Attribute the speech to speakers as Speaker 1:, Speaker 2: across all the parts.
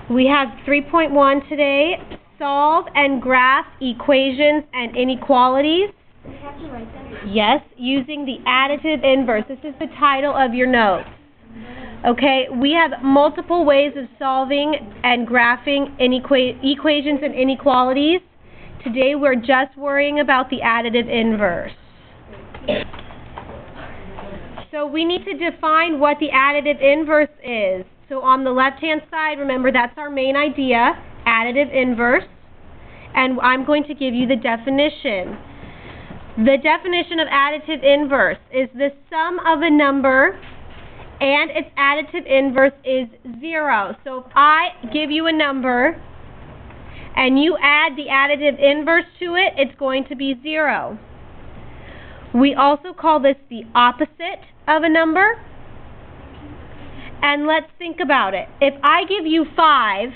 Speaker 1: We have 3.1 today, solve and graph equations and inequalities.
Speaker 2: We have to write them?
Speaker 1: Yes, using the additive inverse. This is the title of your notes. Okay, we have multiple ways of solving and graphing equations and inequalities. Today we're just worrying about the additive inverse. So we need to define what the additive inverse is. So on the left-hand side, remember that's our main idea, additive inverse. And I'm going to give you the definition. The definition of additive inverse is the sum of a number and its additive inverse is 0. So if I give you a number and you add the additive inverse to it, it's going to be 0. We also call this the opposite of a number. And let's think about it. If I give you 5,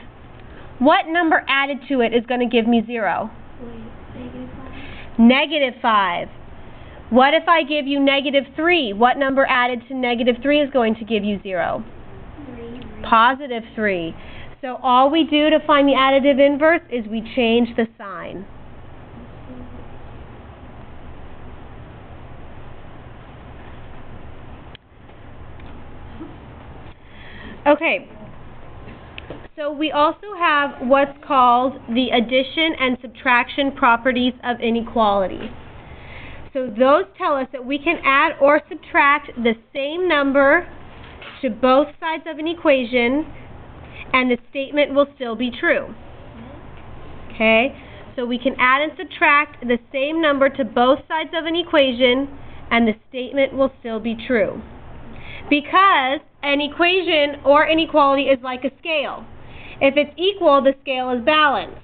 Speaker 1: what number added to it is going to give me 0? -5. What if I give you -3? What number added to -3 is going to give you 0? +3. So all we do to find the additive inverse is we change the sign. Okay, so we also have what's called the addition and subtraction properties of inequality. So those tell us that we can add or subtract the same number to both sides of an equation and the statement will still be true. Okay, so we can add and subtract the same number to both sides of an equation and the statement will still be true. Because an equation or inequality is like a scale. If it's equal, the scale is balanced.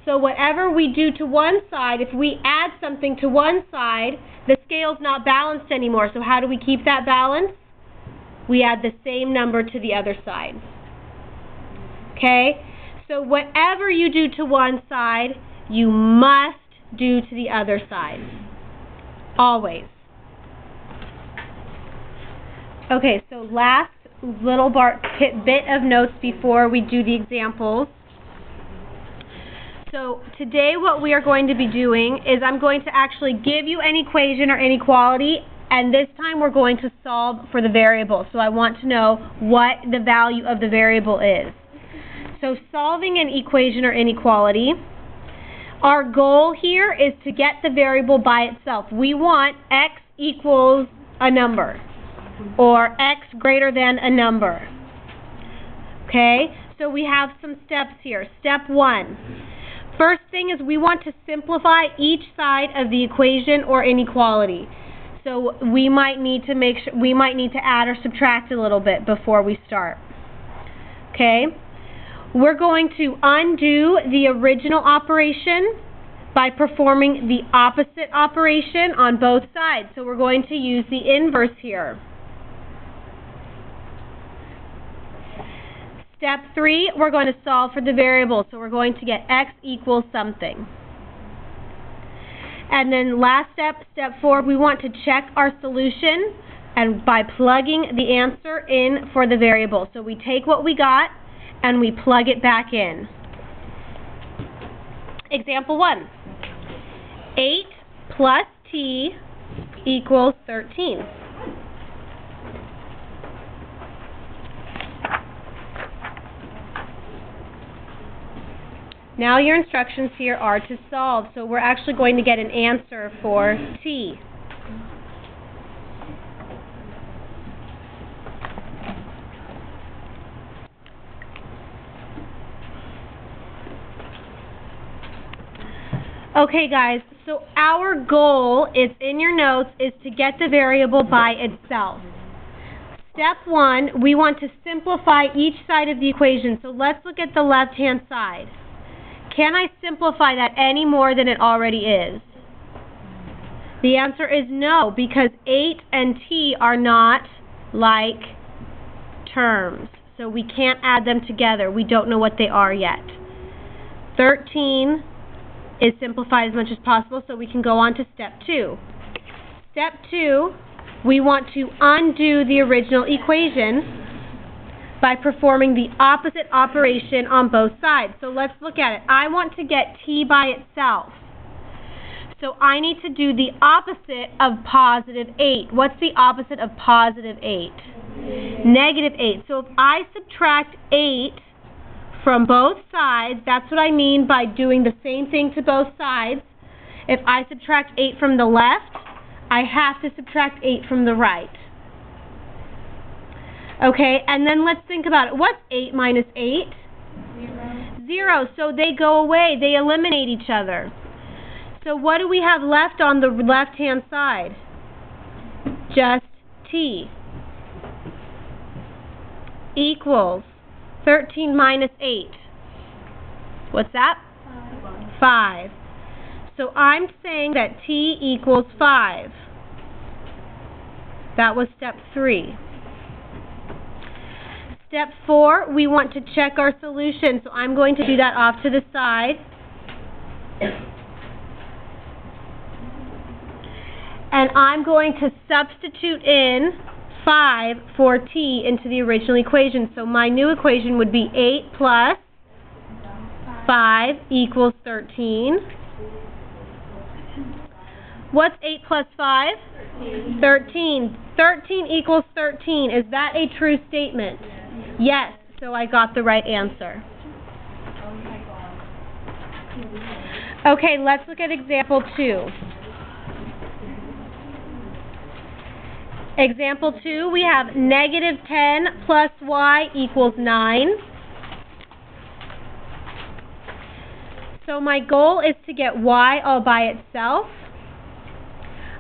Speaker 1: So whatever we do to one side, if we add something to one side, the scale's not balanced anymore. So how do we keep that balance? We add the same number to the other side. Okay? So whatever you do to one side, you must do to the other side. Always. Okay, so last little bit of notes before we do the examples. So today what we are going to be doing is I'm going to actually give you an equation or inequality, and this time we're going to solve for the variable. So I want to know what the value of the variable is. So solving an equation or inequality, our goal here is to get the variable by itself. We want x equals a number, or x greater than a number. Okay, so we have some steps here. Step 1. First thing is we want to simplify each side of the equation or inequality. So we might need to add or subtract a little bit before we start. Okay, we're going to undo the original operation by performing the opposite operation on both sides. So we're going to use the inverse here. Step 3, we're going to solve for the variable. So we're going to get x equals something. And then last step, step 4, we want to check our solution and by plugging the answer in for the variable. So we take what we got and we plug it back in. Example 1. 8 plus t equals 13. Now your instructions here are to solve, so we're actually going to get an answer for t. Okay guys, so our goal is in your notes is to get the variable by itself. Step 1, we want to simplify each side of the equation. So let's look at the left-hand side. Can I simplify that any more than it already is? The answer is no, because 8 and t are not like terms. So we can't add them together. We don't know what they are yet. 13 is simplified as much as possible, so we can go on to step 2. Step 2, we want to undo the original equation. by performing the opposite operation on both sides. So let's look at it. I want to get t by itself. So I need to do the opposite of positive 8. What's the opposite of positive 8? Negative 8. So if I subtract 8 from both sides, that's what I mean by doing the same thing to both sides. If I subtract 8 from the left, I have to subtract 8 from the right. Okay, and then let's think about it. What's 8 minus 8? 0. So they go away. They eliminate each other. So what do we have left on the left-hand side? Just t equals 13 minus 8. What's that? 5. So I'm saying that t equals 5. That was step 3. Step 4, we want to check our solution. So I'm going to do that off to the side. And I'm going to substitute in 5 for t into the original equation. So my new equation would be 8 plus 5 equals 13. What's 8 plus 5? 13. 13 equals 13. Is that a true statement? Yes. So I got the right answer. Okay, let's look at example 2. Example 2, we have negative 10 plus y equals 9. So my goal is to get y all by itself.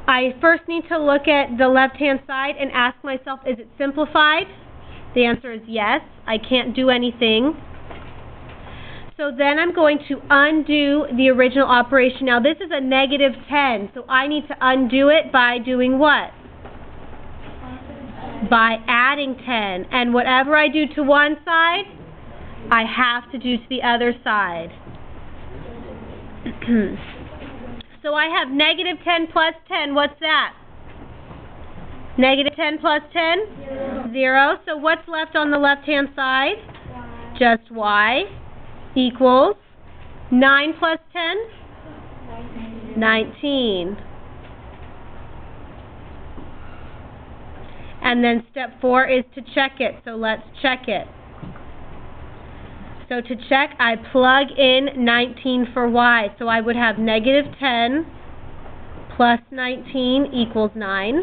Speaker 1: I first need to look at the left-hand side and ask myself, is it simplified? The answer is yes. I can't do anything. So then I'm going to undo the original operation. Now this is a negative 10, so I need to undo it by doing what? By adding 10. And whatever I do to one side, I have to do to the other side. So I have negative 10 plus 10. What's that? Negative 10 plus 10? 0. So what's left on the left-hand side? Just y equals 9 plus 10? 19. And then step 4 is to check it. So let's check it. So to check, I plug in 19 for y. So I would have negative 10 plus 19 equals 9.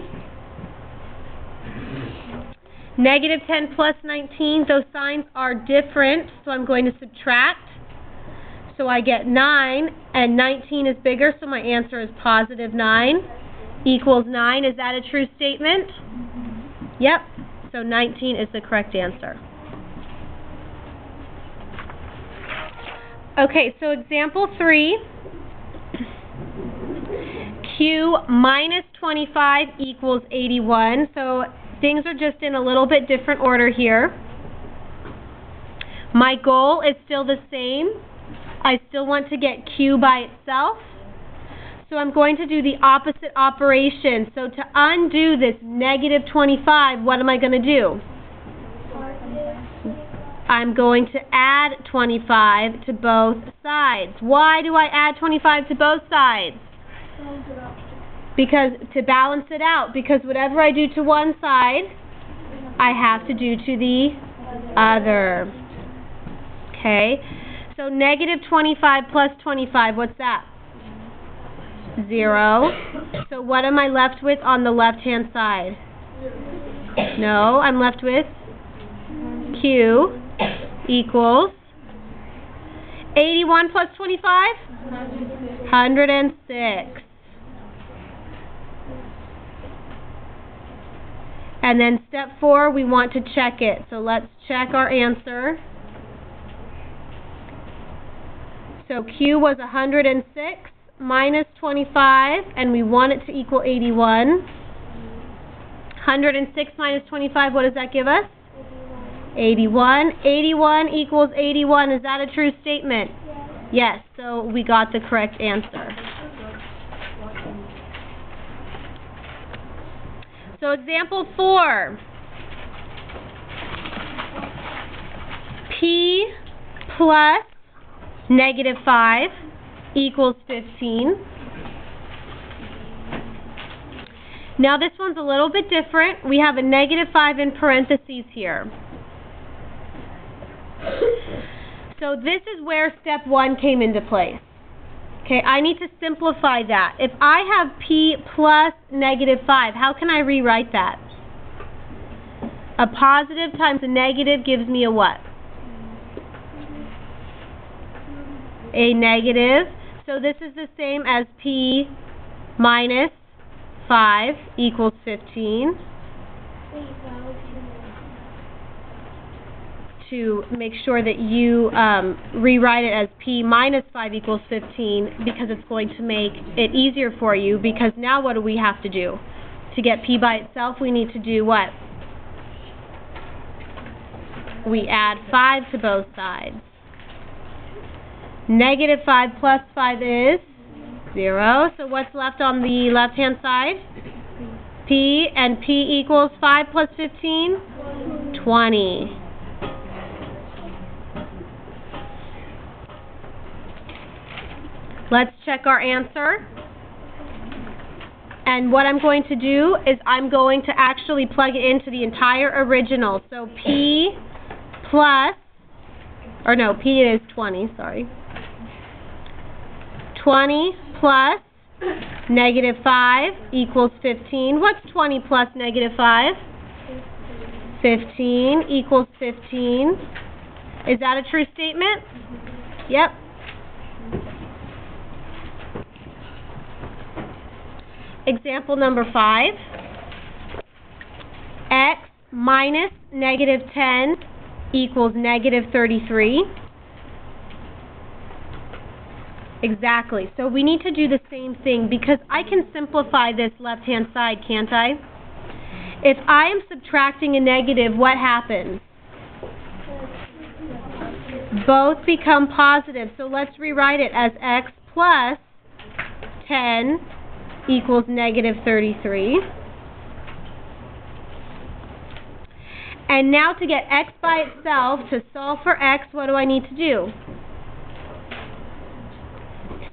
Speaker 1: Negative 10 plus 19, those signs are different, so I'm going to subtract. So I get 9, and 19 is bigger, so my answer is positive 9 equals 9. Is that a true statement? Yep. So 19 is the correct answer. Okay, so example 3, Q minus 25 equals 81. So things are just in a little bit different order here. My goal is still the same. I still want to get Q by itself. So I'm going to do the opposite operation. So to undo this negative 25, what am I going to do? I'm going to add 25 to both sides. Why do I add 25 to both sides? Because to balance it out. Because whatever I do to one side, I have to do to the other. Okay? So negative 25 plus 25, what's that? 0. So what am I left with on the left-hand side? No, I'm left with Q equals 81 plus 25? 106. And then step 4, we want to check it. So let's check our answer. So Q was 106 minus 25, and we want it to equal 81. 106 minus 25, what does that give us? 81. 81 equals 81. Is that a true statement? Yes. So we got the correct answer. So example 4. P plus negative 5 equals 15. Now this one's a little bit different. We have a negative 5 in parentheses here. So this is where step 1 came into place. Okay, I need to simplify that. If I have P plus negative 5, how can I rewrite that? A positive times a negative gives me a what? A negative. So this is the same as P minus 5 equals 15. To make sure that you rewrite it as P minus 5 equals 15, because it's going to make it easier for you, because now what do we have to do? To get P by itself, we need to do what? We add 5 to both sides. Negative 5 plus 5 is 0. So what's left on the left-hand side? P, and P equals 5 plus 15? 20. Let's check our answer. And what I'm going to do is I'm going to actually plug it into the entire original. So P plus, or no, P is 20, sorry. 20 plus negative 5 equals 15. What's 20 plus negative 5? 15 equals 15. Is that a true statement? Yep. Example number 5. X minus negative 10 equals negative 33. Exactly. So we need to do the same thing, because I can simplify this left-hand side, can't I? If I am subtracting a negative, what happens? Both become positive. So let's rewrite it as x plus 10 equals negative 33. And now to get x by itself, to solve for x, what do I need to do?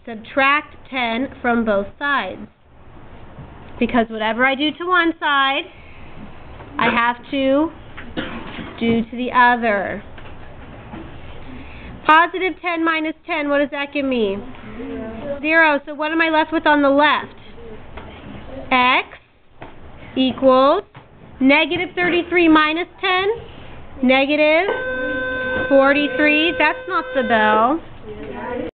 Speaker 1: Subtract 10 from both sides. Because whatever I do to one side, I have to do to the other. Positive 10 minus 10, what does that give me? 0. So what am I left with on the left? X equals negative 33 minus 10, negative 43. That's not the bell.